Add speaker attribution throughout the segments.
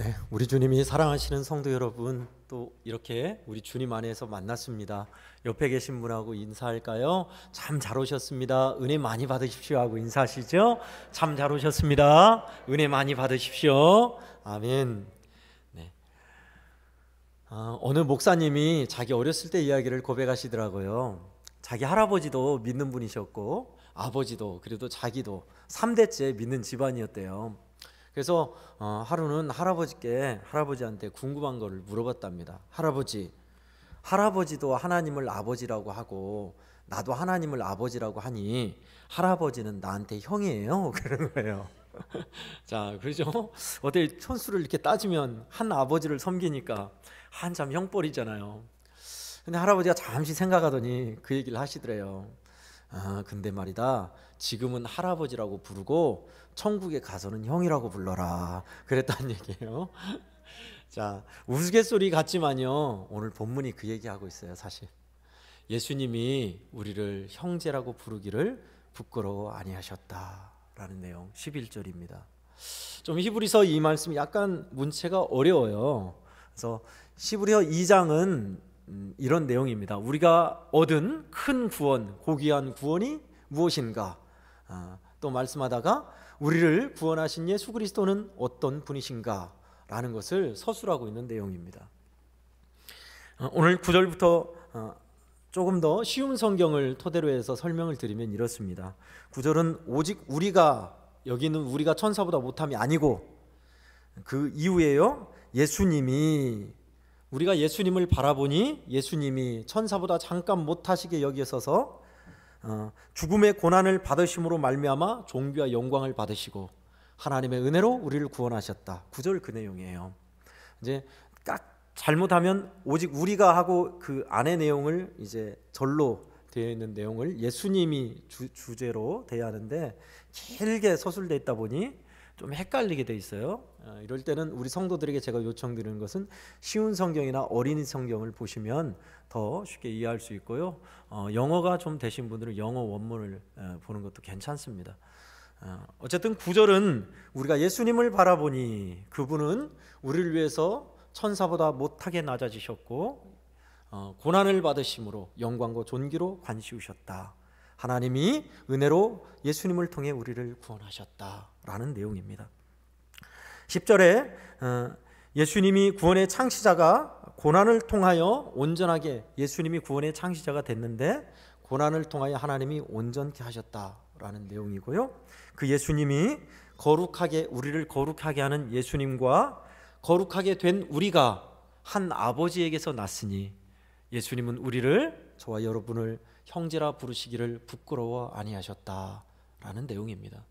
Speaker 1: 네, 우리 주님이 사랑하시는 성도 여러분, 또 이렇게 우리 주님 안에서 만났습니다. 옆에 계신 분하고 인사할까요? 참 잘 오셨습니다. 은혜 많이 받으십시오 하고 인사하시죠. 참 잘 오셨습니다. 은혜 많이 받으십시오. 아멘. 네. 어느 목사님이 자기 어렸을 때 이야기를 고백하시더라고요. 자기 할아버지도 믿는 분이셨고 아버지도, 그래도 자기도 3대째 믿는 집안이었대요. 그래서 하루는 할아버지한테 궁금한 거를 물어봤답니다. 할아버지도 하나님을 아버지라고 하고 나도 하나님을 아버지라고 하니 할아버지는 나한테 형이에요? 그러는 거예요. 자, 그러죠? 어떻게 손수를 이렇게 따지면 한 아버지를 섬기니까 한참 형벌이잖아요. 근데 할아버지가 잠시 생각하더니 그 얘기를 하시더래요. 근데 말이다, 지금은 할아버지라고 부르고 천국에 가서는 형이라고 불러라, 그랬다는 얘기예요. 자, 우스갯소리 같지만요, 오늘 본문이 그 얘기하고 있어요. 사실 예수님이 우리를 형제라고 부르기를 부끄러워 아니하셨다라는 내용, 11절입니다. 좀 히브리서 이 말씀이 약간 문체가 어려워요. 그래서 히브리서 2장은 이런 내용입니다. 우리가 얻은 큰 구원, 고귀한 구원이 무엇인가? 또 말씀하다가 우리를 구원하신 예수 그리스도는 어떤 분이신가? 라는 것을 서술하고 있는 내용입니다. 오늘 9절부터 조금 더 쉬운 성경을 토대로 해서 설명을 드리면 이렇습니다. 9절은 오직 우리가, 여기는 우리가 천사보다 못함이 아니고 그 이후에요, 우리가 예수님을 바라보니 예수님이 천사보다 잠깐 못하시게 여기셔서 죽음의 고난을 받으심으로 말미암아 존귀와 영광을 받으시고 하나님의 은혜로 우리를 구원하셨다. 9절 그 내용이에요. 이제 딱 잘못하면 오직 우리가 하고 그 안의 내용을 이제 절로 되어 있는 내용을 예수님이 주제로 돼야 하는데 길게 서술되어 있다 보니 좀 헷갈리게 돼 있어요. 이럴 때는 우리 성도들에게 제가 요청드리는 것은 쉬운 성경이나 어린이 성경을 보시면 더 쉽게 이해할 수 있고요. 영어가 좀 되신 분들은 영어 원문을 보는 것도 괜찮습니다. 어쨌든 9절은 우리가 예수님을 바라보니 그분은 우리를 위해서 천사보다 못하게 낮아지셨고 고난을 받으심으로 영광과 존귀로 관시우셨다. 하나님이 은혜로 예수님을 통해 우리를 구원하셨다라는 내용입니다. 10절에 예수님이 구원의 창시자가 고난을 통하여 온전하게, 예수님이 구원의 창시자가 됐는데 고난을 통하여 하나님이 온전케 하셨다라는 내용이고요. 그 예수님이 우리를 거룩하게 하는 예수님과 거룩하게 된 우리가 한 아버지에게서 났으니 예수님은 우리를, 저와 여러분을 형제라 부르시기를 부끄러워 아니하셨다라는 내용입니다.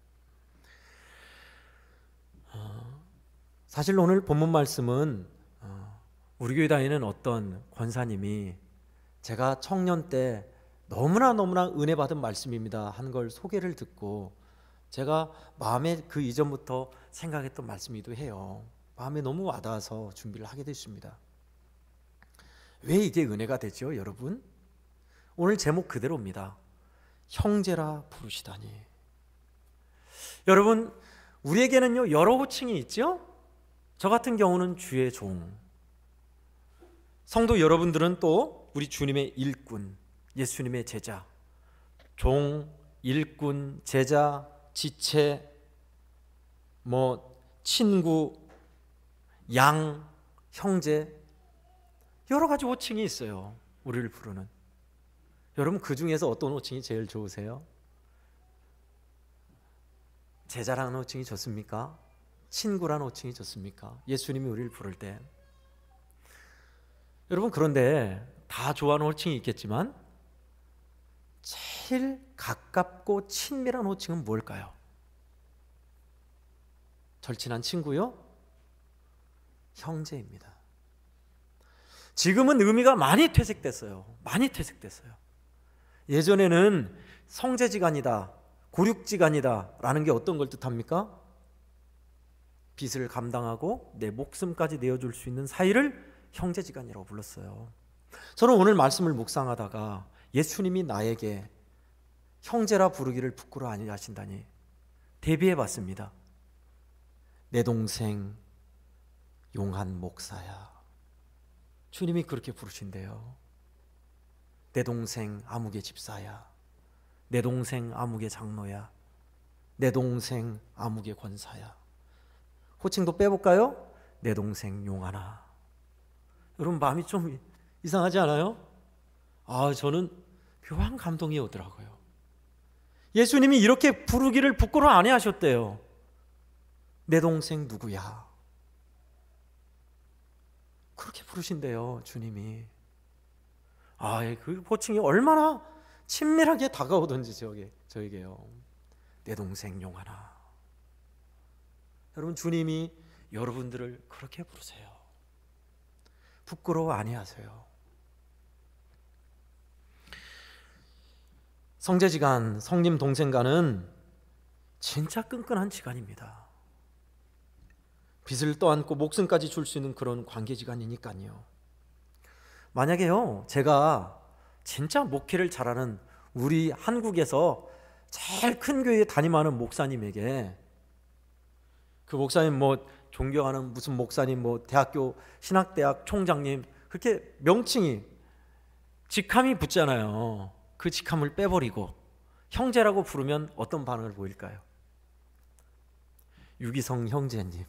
Speaker 1: 사실 오늘 본문 말씀은 우리 교회 다니는 어떤 권사님이 제가 청년 때 너무나 은혜 받은 말씀입니다 한 걸 소개를 듣고 제가 마음에 그 이전부터 생각했던 말씀이기도 해요. 마음에 너무 와닿아서 준비를 하게 됐습니다. 왜 이게 은혜가 되죠, 여러분? 오늘 제목 그대로입니다. 형제라 부르시다니. 여러분, 우리에게는요 여러 호칭이 있죠. 저 같은 경우는 주의 종, 성도 여러분들은 또 우리 주님의 일꾼, 예수님의 제자, 종, 일꾼, 제자, 지체, 친구, 양, 형제, 여러 가지 호칭이 있어요. 우리를 부르는. 여러분, 그 중에서 어떤 호칭이 제일 좋으세요? 제자라는 호칭이 좋습니까? 친구라는 호칭이 좋습니까? 예수님이 우리를 부를 때. 여러분, 그런데 다 좋아하는 호칭이 있겠지만 제일 가깝고 친밀한 호칭은 뭘까요? 절친한 친구요? 형제입니다. 지금은 의미가 많이 퇴색됐어요. 예전에는 성제지간이다, 고륙지간이다 라는 게 어떤 걸 뜻합니까? 빚을 감당하고 내 목숨까지 내어줄 수 있는 사이를 형제지간이라고 불렀어요. 저는 오늘 말씀을 묵상하다가 예수님이 나에게 형제라 부르기를 부끄러워 아니하신다니 대비해 봤습니다. 내 동생, 용한 목사야. 주님이 그렇게 부르신대요. 내 동생 아무개 집사야. 내 동생 아무개 장로야. 내 동생 아무개 권사야. 호칭도 빼볼까요? 내 동생 용하나. 여러분 마음이 좀 이상하지 않아요? 저는 묘한 감동이 오더라고요. 예수님이 이렇게 부르기를 부끄러워 안 하셨대요. 내 동생 누구야? 그렇게 부르신대요, 주님이. 그 호칭이 얼마나 친밀하게 다가오던지 저에게요. 내 동생 용하나. 여러분, 주님이 여러분들을 그렇게 부르세요. 부끄러워 아니하세요. 성제지간, 성님 동생간은 진짜 끈끈한 지간입니다. 빚을 떠안고 목숨까지 줄 수 있는 그런 관계지간이니까요. 만약에요, 제가 진짜 목회를 잘하는 우리 한국에서 제일 큰 교회에 담임하는 목사님에게, 그 목사님 존경하는 무슨 목사님, 대학교 신학대학 총장님, 그렇게 명칭이 직함이 붙잖아요. 그 직함을 빼버리고 형제라고 부르면 어떤 반응을 보일까요? 유기성 형제님,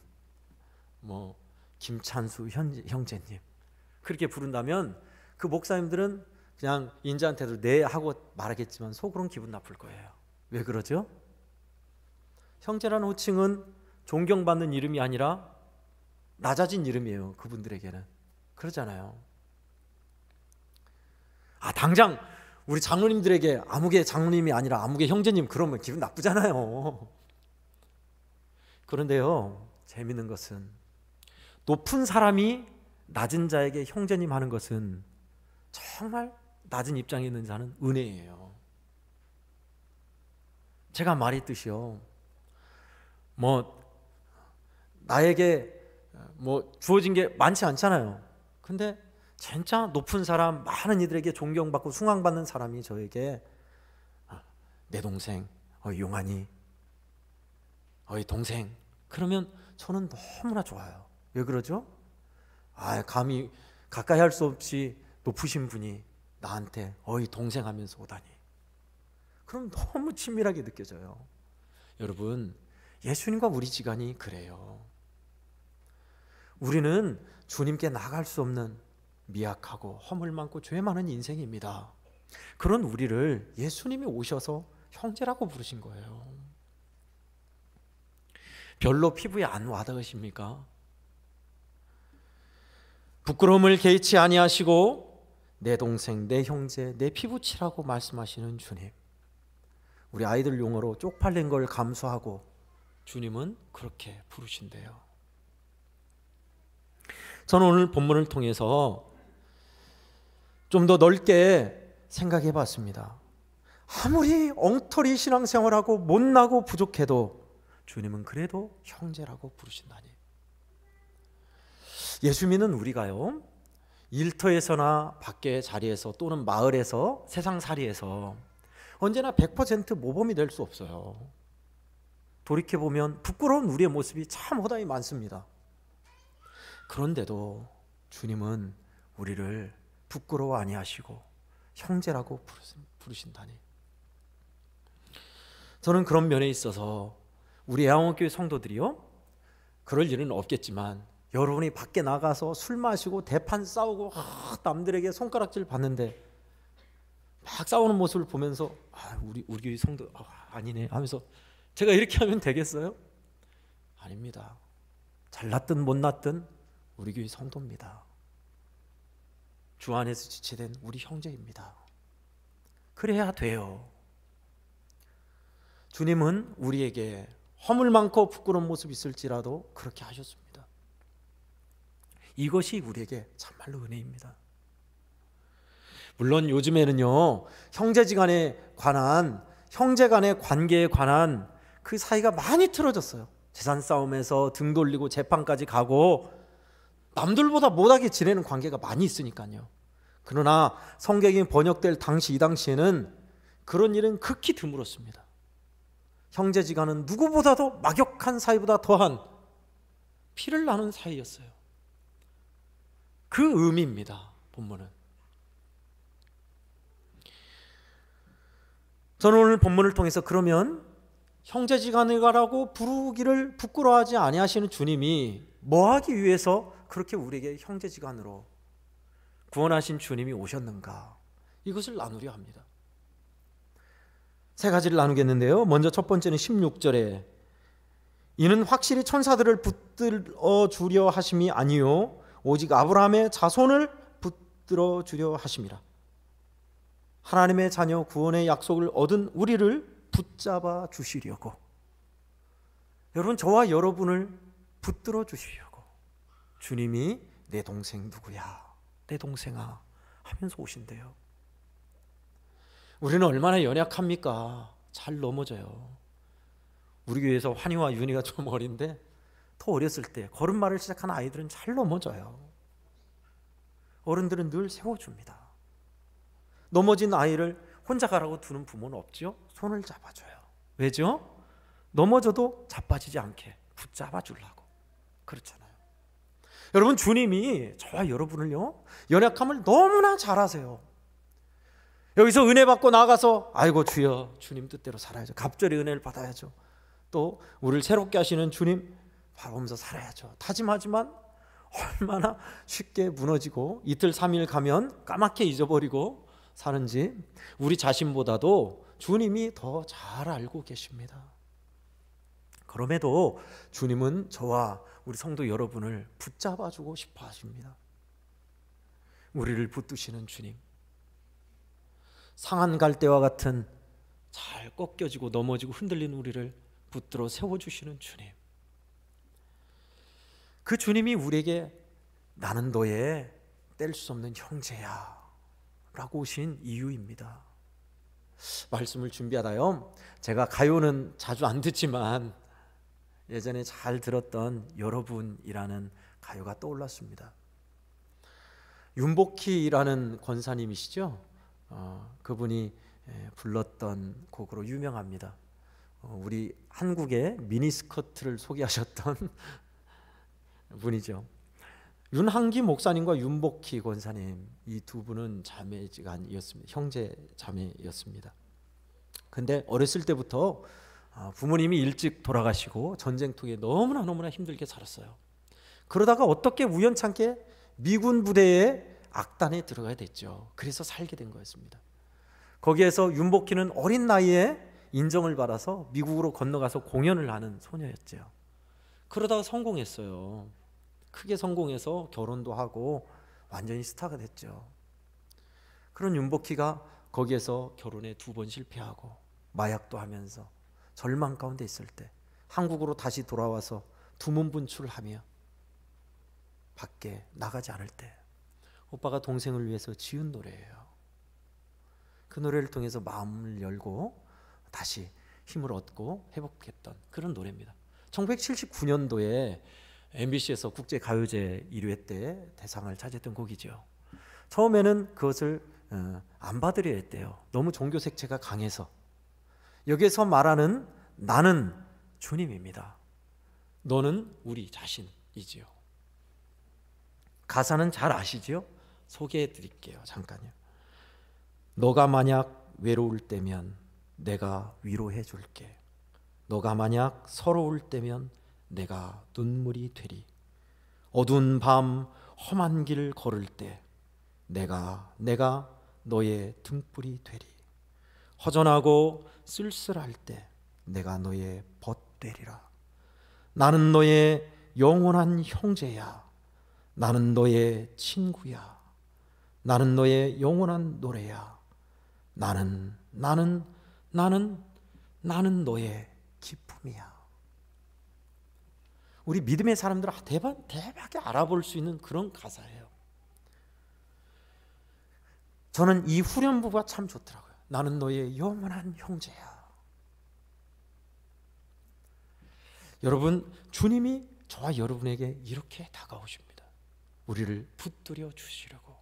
Speaker 1: 김찬수 형제님, 그렇게 부른다면 그 목사님들은 그냥 인자한테도 네 하고 말하겠지만 속으로는 기분 나쁠 거예요. 왜 그러죠? 형제라는 호칭은 존경받는 이름이 아니라 낮아진 이름이에요. 그분들에게는. 그러잖아요. 당장 우리 장로님들에게 아무개 장로님이 아니라 아무개 형제님 그러면 기분 나쁘잖아요. 그런데요, 재밌는 것은 높은 사람이 낮은 자에게 형제님 하는 것은 정말 낮은 입장에 있는 자는 은혜예요. 제가 말했듯이요, 나에게 주어진 게 많지 않잖아요. 근데 진짜 높은 사람, 많은 이들에게 존경받고 숭앙받는 사람이 저에게 내 동생, 용환이, 동생, 그러면 저는 너무나 좋아요. 왜 그러죠? 감히 가까이 할 수 없이 높으신 분이 나한테 동생 하면서 오다니. 그럼 너무 친밀하게 느껴져요. 여러분, 예수님과 우리 지간이 그래요. 우리는 주님께 나갈 수 없는 미약하고 허물 많고 죄 많은 인생입니다. 그런 우리를 예수님이 오셔서 형제라고 부르신 거예요. 별로 피부에 안 와닿으십니까? 부끄러움을 개의치 아니하시고 내 동생, 내 형제, 내 피부치라고 말씀하시는 주님. 우리 아이들 용어로 쪽팔린 걸 감수하고 주님은 그렇게 부르신대요. 저는 오늘 본문을 통해서 좀 더 넓게 생각해 봤습니다. 아무리 엉터리 신앙생활하고 못나고 부족해도 주님은 그래도 형제라고 부르신다니. 예수 믿는 우리가요, 일터에서나 밖의 자리에서 또는 마을에서 세상살이에서 언제나 100% 모범이 될 수 없어요. 돌이켜보면 부끄러운 우리의 모습이 참 허다히 많습니다. 그런데도 주님은 우리를 부끄러워 아니하시고 형제라고 부르신다니. 저는 그런 면에 있어서 우리 애왕원교회 성도들이요, 그럴 일은 없겠지만 여러분이 밖에 나가서 술 마시고 대판 싸우고 남들에게 손가락질 받는데 막 싸우는 모습을 보면서 우리 교회 성도 아니네 하면서 제가 이렇게 하면 되겠어요? 아닙니다. 잘났든 못났든 우리 교회 성도입니다. 주 안에서 지체된 우리 형제입니다. 그래야 돼요. 주님은 우리에게 허물 많고 부끄러운 모습이 있을지라도 그렇게 하셨습니다. 이것이 우리에게 참말로 은혜입니다. 물론 요즘에는요, 형제지간에 관한, 형제간의 관계에 관한 그 사이가 많이 틀어졌어요. 재산 싸움에서 등 돌리고 재판까지 가고 남들보다 못하게 지내는 관계가 많이 있으니까요. 그러나 성경이 번역될 이 당시에는 그런 일은 극히 드물었습니다. 형제지간은 누구보다도 막역한 사이보다 더한 피를 나눈 사이였어요. 그 의미입니다. 본문은. 저는 오늘 본문을 통해서 그러면 형제지간이라고 부르기를 부끄러워하지 아니하시는 주님이 뭐하기 위해서 그렇게 우리에게 형제지간으로 구원하신 주님이 오셨는가, 이것을 나누려 합니다. 세 가지를 나누겠는데요. 먼저 첫 번째는 16절에 이는 확실히 천사들을 붙들어 주려 하심이 아니요 오직 아브라함의 자손을 붙들어 주려 하심이라. 하나님의 자녀 구원의 약속을 얻은 우리를 붙잡아 주시려고, 여러분 저와 여러분을 붙들어 주시려고 주님이 내 동생 누구야, 내 동생아 하면서 오신대요. 우리는 얼마나 연약합니까? 잘 넘어져요. 우리 교회에서 환희와 윤희가 좀 어린데 더 어렸을 때 걸음마를 시작한 아이들은 잘 넘어져요. 어른들은 늘 세워줍니다. 넘어진 아이를 혼자 가라고 두는 부모는 없죠. 손을 잡아줘요. 왜죠? 넘어져도 자빠지지 않게 붙잡아 주려고. 그렇잖아요. 여러분 주님이 저와 여러분을요, 연약함을 너무나 잘 아세요. 여기서 은혜 받고 나가서 아이고 주여 주님 뜻대로 살아야죠. 갑절의 은혜를 받아야죠. 또 우리를 새롭게 하시는 주님 바라보면서 살아야죠. 다짐하지만 얼마나 쉽게 무너지고 이틀 3일 가면 까맣게 잊어버리고 사는지 우리 자신보다도 주님이 더 잘 알고 계십니다. 그럼에도 주님은 저와 우리 성도 여러분을 붙잡아주고 싶어 하십니다. 우리를 붙드시는 주님, 상한 갈대와 같은 잘 꺾여지고 넘어지고 흔들린 우리를 붙들어 세워주시는 주님, 그 주님이 우리에게 나는 너의 뗄 수 없는 형제야 라고 오신 이유입니다. 말씀을 준비하다요, 제가 가요는 자주 안 듣지만 예전에 잘 들었던 여러분이라는 가요가 떠올랐습니다. 윤복희라는 권사님이시죠. 그분이 불렀던 곡으로 유명합니다. 우리 한국의 미니스커트를 소개하셨던 분이죠. 윤한기 목사님과 윤복희 권사님, 이 두 분은 자매지간이었습니다. 형제 자매였습니다. 근데 어렸을 때부터 부모님이 일찍 돌아가시고 전쟁통에 너무나 힘들게 살았어요. 그러다가 어떻게 우연찮게 미군 부대에 악단에 들어가야 됐죠. 그래서 살게 된 거였습니다. 거기에서 윤복희는 어린 나이에 인정을 받아서 미국으로 건너가서 공연을 하는 소녀였죠. 그러다가 성공했어요. 크게 성공해서 결혼도 하고 완전히 스타가 됐죠. 그런 윤복희가 거기에서 결혼에 2번 실패하고 마약도 하면서 절망 가운데 있을 때 한국으로 다시 돌아와서 두문분출하며 밖에 나가지 않을 때 오빠가 동생을 위해서 지은 노래예요. 그 노래를 통해서 마음을 열고 다시 힘을 얻고 회복했던 그런 노래입니다. 1979년도에 MBC에서 국제가요제 1회 때 대상을 차지했던 곡이죠. 처음에는 그것을 안 받으려 했대요. 너무 종교 색채가 강해서. 여기에서 말하는 나는 주님입니다. 너는 우리 자신이지요. 가사는 잘 아시죠? 소개해 드릴게요. 잠깐요. 너가 만약 외로울 때면 내가 위로해 줄게. 너가 만약 서러울 때면 내가 눈물이 되리. 어두운 밤 험한 길 걸을 때 내가 너의 등불이 되리. 허전하고 쓸쓸할 때 내가 너의 벗 되리라. 나는 너의 영원한 형제야. 나는 너의 친구야. 나는 너의 영원한 노래야. 나는 너의 기쁨이야. 우리 믿음의 사람들은 대박에 알아볼 수 있는 그런 가사예요. 저는 이 후렴부가 참 좋더라고요. 나는 너의 영원한 형제야. 여러분, 주님이 저와 여러분에게 이렇게 다가오십니다. 우리를 붙들어 주시려고,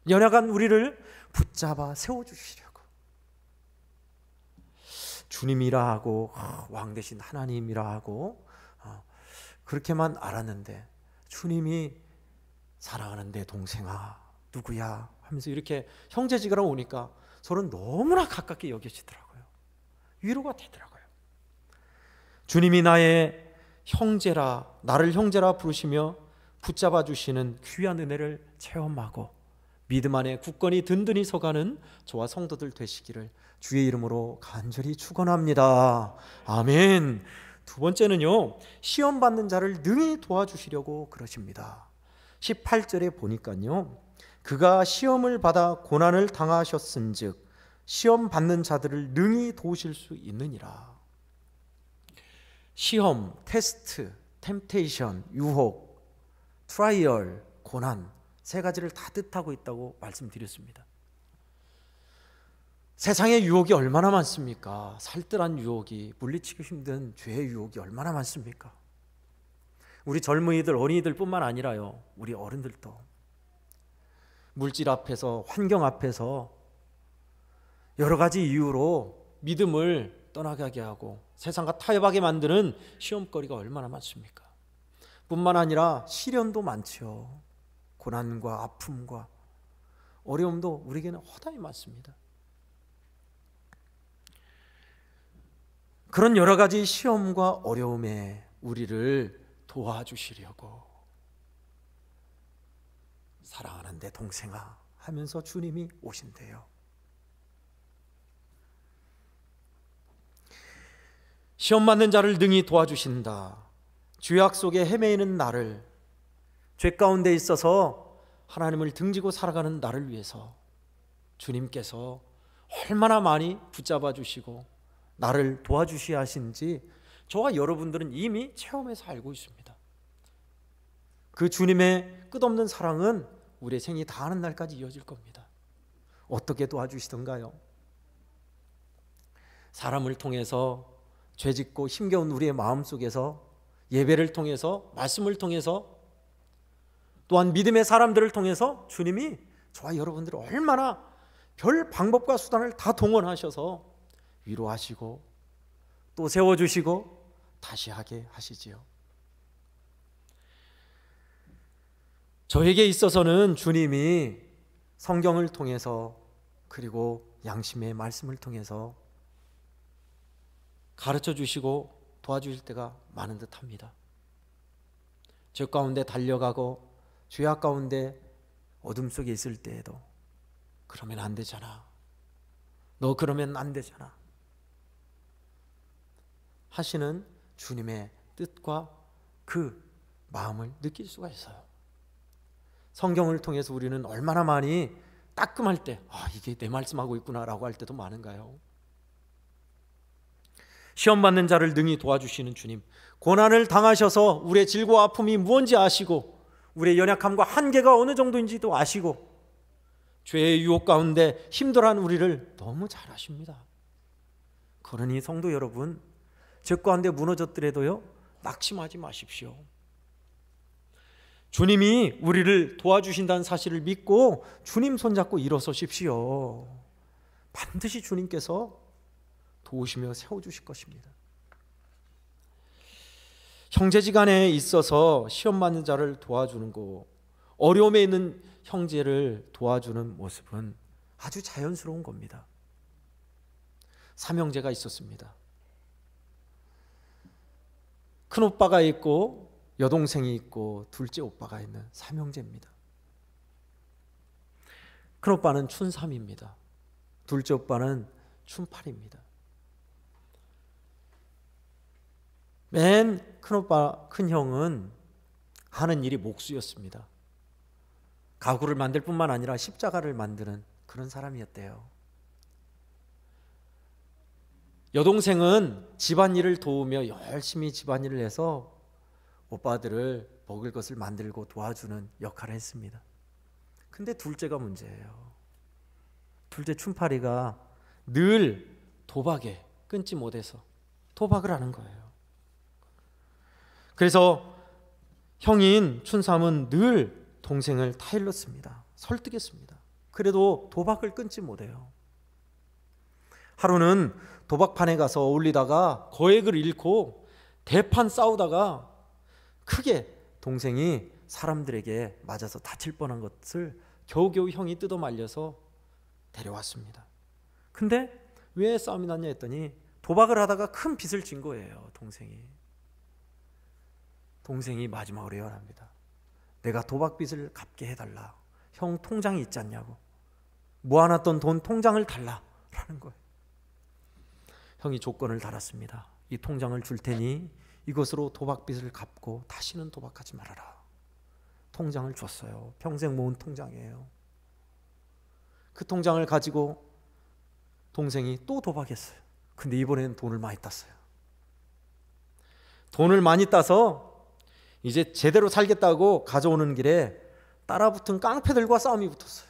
Speaker 1: 연약한 우리를 붙잡아 세워주시려고. 주님이라 하고 왕 대신 하나님이라 하고 그렇게만 알았는데 주님이 사랑하는 내 동생아 누구야 하면서 이렇게 형제지간으로 오니까 서로 너무나 가깝게 여겨지더라고요. 위로가 되더라고요. 주님이 나의 형제라, 나를 형제라 부르시며 붙잡아 주시는 귀한 은혜를 체험하고 믿음 안에 굳건히 든든히 서가는 저와 성도들 되시기를 주의 이름으로 간절히 축원합니다. 아멘. 두 번째는요, 시험 받는 자를 능히 도와주시려고 그러십니다. 18절에 보니까요, 그가 시험을 받아 고난을 당하셨은즉 시험 받는 자들을 능히 도우실 수 있느니라. 시험, 테스트, 템테이션, 유혹, 트라이얼, 고난, 세 가지를 다 뜻하고 있다고 말씀드렸습니다. 세상의 유혹이 얼마나 많습니까? 살뜰한 유혹이, 물리치기 힘든 죄의 유혹이 얼마나 많습니까? 우리 젊은이들, 어린이들 뿐만 아니라요, 우리 어른들도 물질 앞에서, 환경 앞에서 여러 가지 이유로 믿음을 떠나가게 하고 세상과 타협하게 만드는 시험거리가 얼마나 많습니까? 뿐만 아니라 시련도 많죠. 고난과 아픔과 어려움도 우리에게는 허다히 많습니다. 그런 여러 가지 시험과 어려움에 우리를 도와주시려고 사랑하는 내 동생아 하면서 주님이 오신대요. 시험 맞는 자를 능히 도와주신다. 죄악 속에 헤매이는 나를, 죄 가운데 있어서 하나님을 등지고 살아가는 나를 위해서 주님께서 얼마나 많이 붙잡아 주시고 나를 도와주셔야 하신지 저와 여러분들은 이미 체험해서 알고 있습니다. 그 주님의 끝없는 사랑은 우리의 생이 다하는 날까지 이어질 겁니다. 어떻게 도와주시던가요? 사람을 통해서, 죄짓고 힘겨운 우리의 마음속에서, 예배를 통해서, 말씀을 통해서, 또한 믿음의 사람들을 통해서 주님이 저와 여러분들을 얼마나 별 방법과 수단을 다 동원하셔서 위로하시고 또 세워주시고 다시 하게 하시지요. 저에게 있어서는 주님이 성경을 통해서 그리고 양심의 말씀을 통해서 가르쳐 주시고 도와주실 때가 많은 듯합니다. 죄 가운데 달려가고 죄악 가운데 어둠 속에 있을 때에도 그러면 안 되잖아, 너 그러면 안 되잖아 하시는 주님의 뜻과 그 마음을 느낄 수가 있어요. 성경을 통해서 우리는 얼마나 많이 따끔할 때 이게 내 말씀하고 있구나 라고 할 때도 많은가요? 시험 받는 자를 능히 도와주시는 주님, 고난을 당하셔서 우리의 질고와 아픔이 무언지 아시고 우리의 연약함과 한계가 어느 정도인지도 아시고 죄의 유혹 가운데 힘들어하는 우리를 너무 잘 아십니다. 그러니 성도 여러분, 죄 가운데 무너졌더라도요, 낙심하지 마십시오. 주님이 우리를 도와주신다는 사실을 믿고 주님 손잡고 일어서십시오. 반드시 주님께서 도우시며 세워주실 것입니다. 형제지간에 있어서 시험 맞는 자를 도와주는 거, 어려움에 있는 형제를 도와주는 모습은 아주 자연스러운 겁니다. 삼형제가 있었습니다. 큰 오빠가 있고 여동생이 있고 둘째 오빠가 있는 삼형제입니다. 큰 오빠는 춘삼입니다. 둘째 오빠는 춘팔입니다. 맨 큰 오빠, 큰 형은 하는 일이 목수였습니다. 가구를 만들 뿐만 아니라 십자가를 만드는 그런 사람이었대요. 여동생은 집안일을 도우며 열심히 집안일을 해서 오빠들을 먹을 것을 만들고 도와주는 역할을 했습니다. 근데 둘째가 문제예요. 둘째 춘팔이가 늘 도박에 끊지 못해서 도박을 하는 거예요. 그래서 형인 춘삼은 늘 동생을 타일렀습니다. 설득했습니다. 그래도 도박을 끊지 못해요. 하루는 도박판에 가서 어울리다가 거액을 잃고 대판 싸우다가 크게 동생이 사람들에게 맞아서 다칠 뻔한 것을 겨우겨우 형이 뜯어 말려서 데려왔습니다. 근데 왜 싸움이 났냐 했더니 도박을 하다가 큰 빚을 진 거예요. 동생이 마지막으로 예언합니다. 내가 도박빚을 갚게 해달라. 형 통장이 있지 않냐고. 모아놨던 돈 통장을 달라라는 거예요. 형이 조건을 달았습니다. 이 통장을 줄 테니 이것으로 도박빚을 갚고 다시는 도박하지 말아라. 통장을 줬어요. 평생 모은 통장이에요. 그 통장을 가지고 동생이 또 도박했어요. 근데 이번에는 돈을 많이 땄어요. 돈을 많이 따서 이제 제대로 살겠다고 가져오는 길에 따라붙은 깡패들과 싸움이 붙었어요.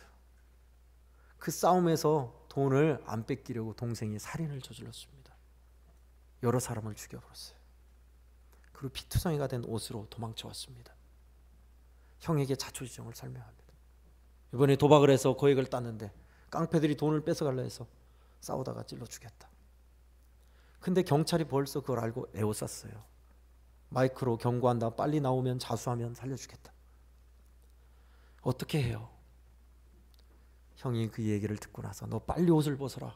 Speaker 1: 그 싸움에서 돈을 안 뺏기려고 동생이 살인을 저질렀습니다. 여러 사람을 죽여버렸어요. 그리고 피투성이가 된 옷으로 도망쳐 왔습니다. 형에게 자초지종을 설명합니다. 이번에 도박을 해서 거액을 땄는데 깡패들이 돈을 뺏어가려 해서 싸우다가 찔러 죽였다. 근데 경찰이 벌써 그걸 알고 에워쌌어요. 마이크로 경고한다. 빨리 나오면 자수하면 살려주겠다. 어떻게 해요? 형이 그 얘기를 듣고 나서 너 빨리 옷을 벗어라.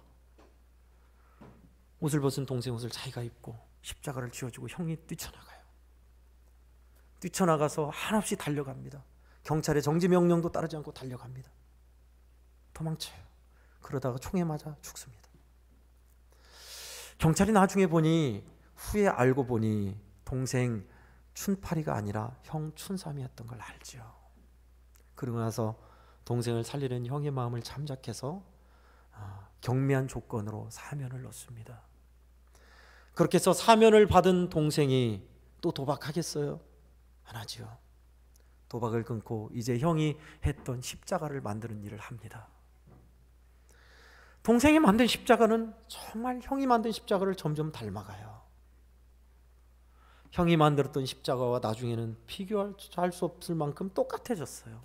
Speaker 1: 옷을 벗은 동생 옷을 자기가 입고 십자가를 쥐어주고 형이 뛰쳐나가요. 뛰쳐나가서 한없이 달려갑니다. 경찰의 정지 명령도 따르지 않고 달려갑니다. 도망쳐요. 그러다가 총에 맞아 죽습니다. 경찰이 나중에 보니, 후에 알고 보니 동생 춘파리가 아니라 형 춘삼이었던 걸 알죠. 그러고 나서 동생을 살리는 형의 마음을 참작해서 경미한 조건으로 사면을 넣습니다. 그렇게 해서 사면을 받은 동생이 또 도박하겠어요? 안 하지요. 도박을 끊고 이제 형이 했던 십자가를 만드는 일을 합니다. 동생이 만든 십자가는 정말 형이 만든 십자가를 점점 닮아가요. 형이 만들었던 십자가와 나중에는 비교할 수 없을 만큼 똑같아졌어요.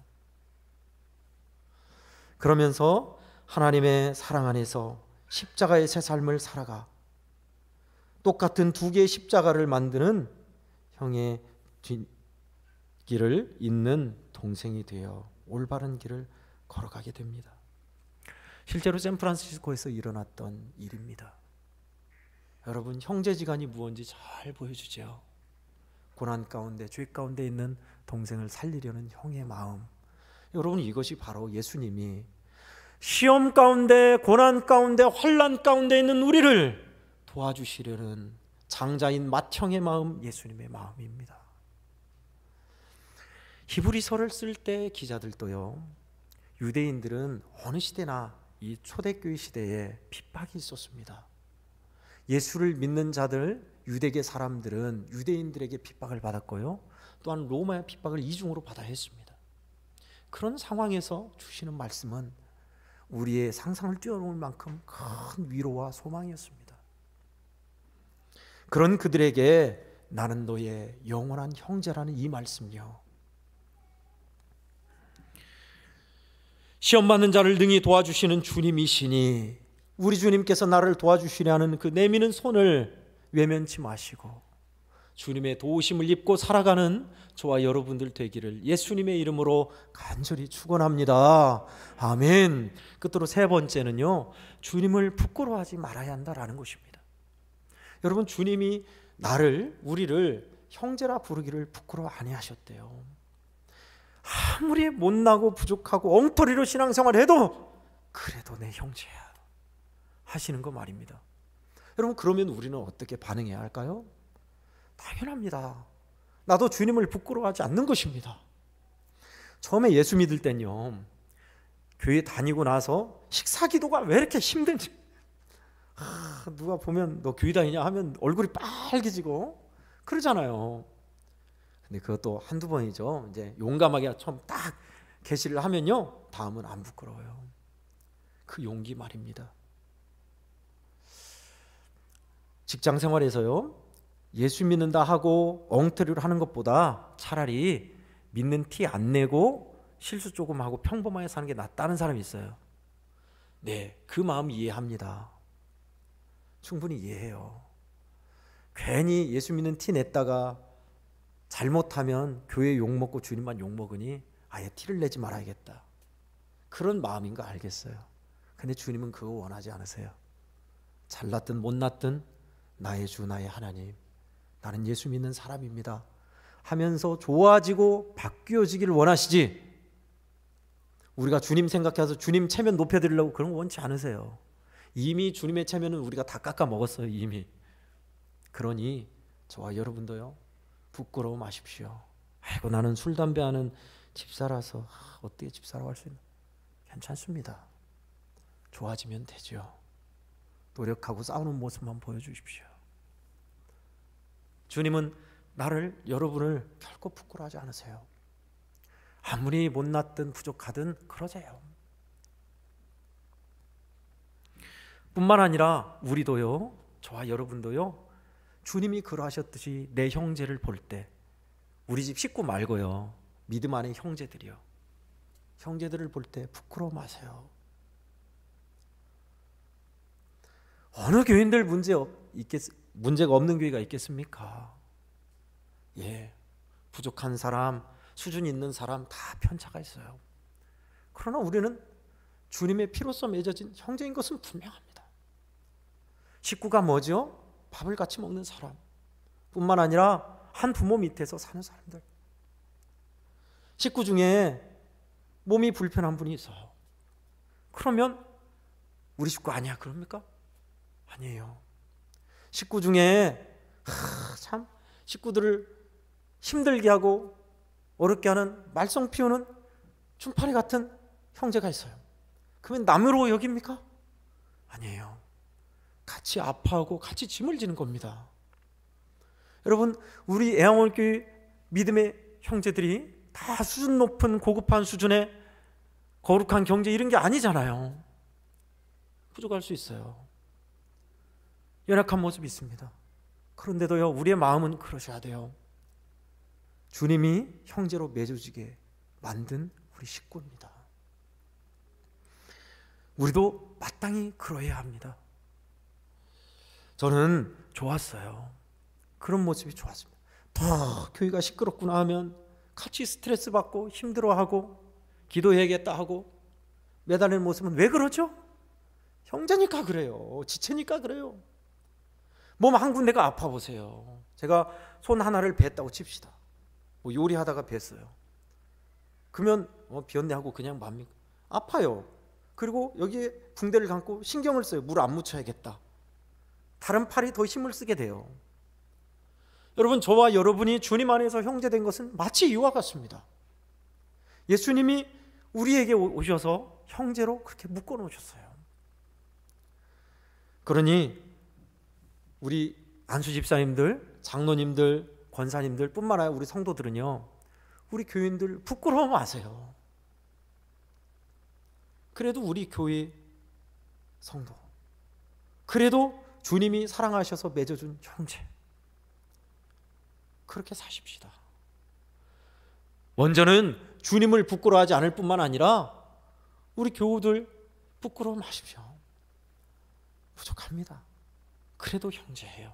Speaker 1: 그러면서 하나님의 사랑 안에서 십자가의 새 삶을 살아가 똑같은 두 개의 십자가를 만드는 형의 뒷길을 잇는 동생이 되어 올바른 길을 걸어가게 됩니다. 실제로 샌프란시스코에서 일어났던 일입니다. 여러분, 형제지간이 무엇인지 잘 보여주죠. 고난 가운데, 죄 가운데 있는 동생을 살리려는 형의 마음. 여러분, 이것이 바로 예수님이 시험 가운데, 고난 가운데, 환난 가운데 있는 우리를 도와주시려는 장자인 맏형의 마음, 예수님의 마음입니다. 히브리서를 쓸 때 기자들도요, 유대인들은 어느 시대나 이 초대교회 시대에 핍박이 있었습니다. 예수를 믿는 자들, 유대계 사람들은 유대인들에게 핍박을 받았고요, 또한 로마의 핍박을 이중으로 받아야 했습니다. 그런 상황에서 주시는 말씀은 우리의 상상을 뛰어넘을 만큼 큰 위로와 소망이었습니다. 그런 그들에게 나는 너의 영원한 형제라는 이 말씀요, 시험 받는 자를 능히 도와주시는 주님이시니 우리 주님께서 나를 도와주시려는 그 내미는 손을 외면치 마시고 주님의 도우심을 입고 살아가는 저와 여러분들 되기를 예수님의 이름으로 간절히 축원합니다. 아멘. 끝으로 세 번째는요, 주님을 부끄러워하지 말아야 한다라는 것입니다. 여러분, 주님이 우리를 형제라 부르기를 부끄러워 아니하셨대요. 아무리 못나고 부족하고 엉터리로 신앙생활해도 그래도 내 형제야 하시는 거 말입니다. 여러분, 그러면 우리는 어떻게 반응해야 할까요? 당연합니다. 나도 주님을 부끄러워하지 않는 것입니다. 처음에 예수 믿을 땐요, 교회 다니고 나서 식사 기도가 왜 이렇게 힘든지, 누가 보면 너 교회 다니냐 하면 얼굴이 빨개지고 그러잖아요. 근데 그것도 한두 번이죠. 이제 용감하게 처음 딱 계시를 하면요, 다음은 안 부끄러워요. 그 용기 말입니다. 직장 생활에서요, 예수 믿는다 하고 엉터리로 하는 것보다 차라리 믿는 티 안 내고 실수 조금 하고 평범하게 사는 게 낫다는 사람이 있어요. 네, 그 마음 이해합니다. 충분히 이해해요. 괜히 예수 믿는 티 냈다가 잘못하면 교회 욕먹고 주님만 욕먹으니 아예 티를 내지 말아야겠다, 그런 마음인 거 알겠어요. 근데 주님은 그거 원하지 않으세요. 잘났든 못났든 나의 주 나의 하나님, 나는 예수 믿는 사람입니다 하면서 좋아지고 바뀌어지기를 원하시지, 우리가 주님 생각해서 주님 체면 높여드리려고 그런 거 원치 않으세요. 이미 주님의 체면은 우리가 다 깎아 먹었어요, 이미. 그러니 저와 여러분도요, 부끄러워 마십시오. 아이고, 나는 술 담배 하는 집사라서 어떻게 집사라고 할 수 있나? 괜찮습니다. 좋아지면 되죠. 노력하고 싸우는 모습만 보여주십시오. 주님은 여러분을 결코 부끄러워하지 않으세요. 아무리 못났든 부족하든 그러세요. 뿐만 아니라 우리도요, 저와 여러분도요, 주님이 그러하셨듯이 내 형제를 볼 때, 우리 집 식구 말고요, 믿음 안의 형제들이요, 형제들을 볼 때 부끄러워 마세요. 어느 교인들 문제가 없는 교회가 있겠습니까? 예, 부족한 사람, 수준 있는 사람 다 편차가 있어요. 그러나 우리는 주님의 피로써 맺어진 형제인 것은 분명합니다. 식구가 뭐죠? 밥을 같이 먹는 사람, 뿐만 아니라 한 부모 밑에서 사는 사람들. 식구 중에 몸이 불편한 분이 있어요. 그러면 우리 식구 아니야 그럽니까? 아니에요. 식구 중에 참 식구들을 힘들게 하고 어렵게 하는 말썽 피우는 춘파리 같은 형제가 있어요. 그러면 남으로 여깁니까? 아니에요. 같이 아파하고 같이 짐을 지는 겁니다. 여러분, 우리 애양원교회 믿음의 형제들이 다 수준 높은 고급한 수준의 거룩한 경제 이런 게 아니잖아요. 부족할 수 있어요. 연약한 모습이 있습니다. 그런데도요, 우리의 마음은 그러셔야 돼요. 주님이 형제로 맺어지게 만든 우리 식구입니다. 우리도 마땅히 그러해야 합니다. 저는 좋았어요. 그런 모습이 좋았습니다. 더 교회가 시끄럽구나 하면 같이 스트레스 받고 힘들어하고 기도해야겠다 하고 매달리는 모습은 왜 그러죠? 형제니까 그래요. 지체니까 그래요. 몸 한 군데가 아파 보세요. 제가 손 하나를 뱄다고 칩시다. 뭐 요리하다가 뱄어요. 그러면 비었네 하고 그냥 맙니까? 아파요. 그리고 여기에 붕대를 감고 신경을 써요. 물 안 묻혀야겠다. 다른 팔이 더 힘을 쓰게 돼요. 여러분, 저와 여러분이 주님 안에서 형제된 것은 마치 이와 같습니다. 예수님이 우리에게 오셔서 형제로 그렇게 묶어 놓으셨어요. 그러니 우리 안수 집사님들, 장로님들, 권사님들 뿐만 아니라 우리 성도들은요, 우리 교인들 부끄러워 마세요. 그래도 우리 교회 성도, 그래도 주님이 사랑하셔서 맺어준 형제, 그렇게 사십시다. 먼저는 주님을 부끄러워하지 않을 뿐만 아니라 우리 교우들 부끄러워 마십시오. 부족합니다. 그래도 형제예요.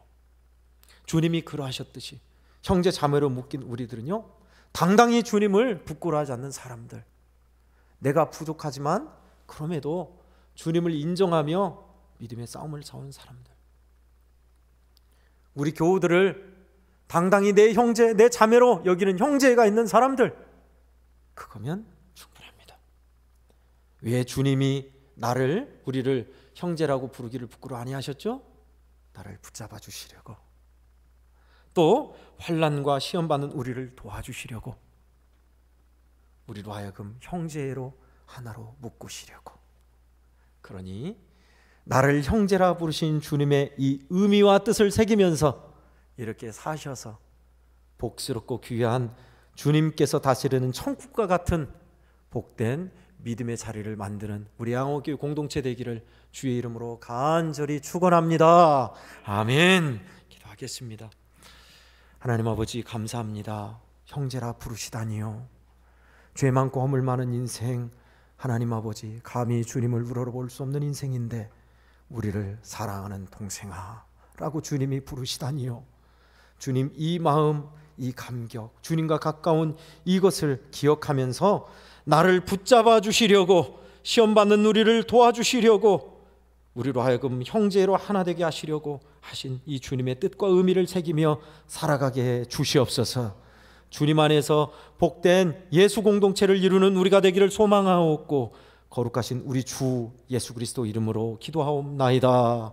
Speaker 1: 주님이 그러하셨듯이 형제 자매로 묶인 우리들은요, 당당히 주님을 부끄러워하지 않는 사람들, 내가 부족하지만 그럼에도 주님을 인정하며 믿음의 싸움을 싸우는 사람들, 우리 교우들을 당당히 내 형제, 내 자매로 여기는 형제가 있는 사람들, 그거면 충분합니다. 왜 주님이 우리를 형제라고 부르기를 부끄러워 아니하셨죠? 나를 붙잡아 주시려고, 또 환난과 시험 받는 우리를 도와주시려고, 우리로 하여금 형제로 하나로 묶으시려고. 그러니 나를 형제라 부르신 주님의 이 의미와 뜻을 새기면서 이렇게 사셔서 복스럽고 귀한 주님께서 다스리는 천국과 같은 복된 믿음의 자리를 만드는 우리 양호교회 공동체 되기를 주의 이름으로 간절히 축원합니다. 아멘. 기도하겠습니다. 하나님 아버지, 감사합니다. 형제라 부르시다니요. 죄 많고 허물 많은 인생, 하나님 아버지, 감히 주님을 우러러볼 수 없는 인생인데 우리를 사랑하는 동생아 라고 주님이 부르시다니요. 주님, 이 마음, 이 감격, 주님과 가까운 이것을 기억하면서 나를 붙잡아 주시려고, 시험 받는 우리를 도와주시려고, 우리로 하여금 형제로 하나 되게 하시려고 하신 이 주님의 뜻과 의미를 새기며 살아가게 해 주시옵소서. 주님 안에서 복된 예수 공동체를 이루는 우리가 되기를 소망하옵고 거룩하신 우리 주 예수 그리스도 이름으로 기도하옵나이다.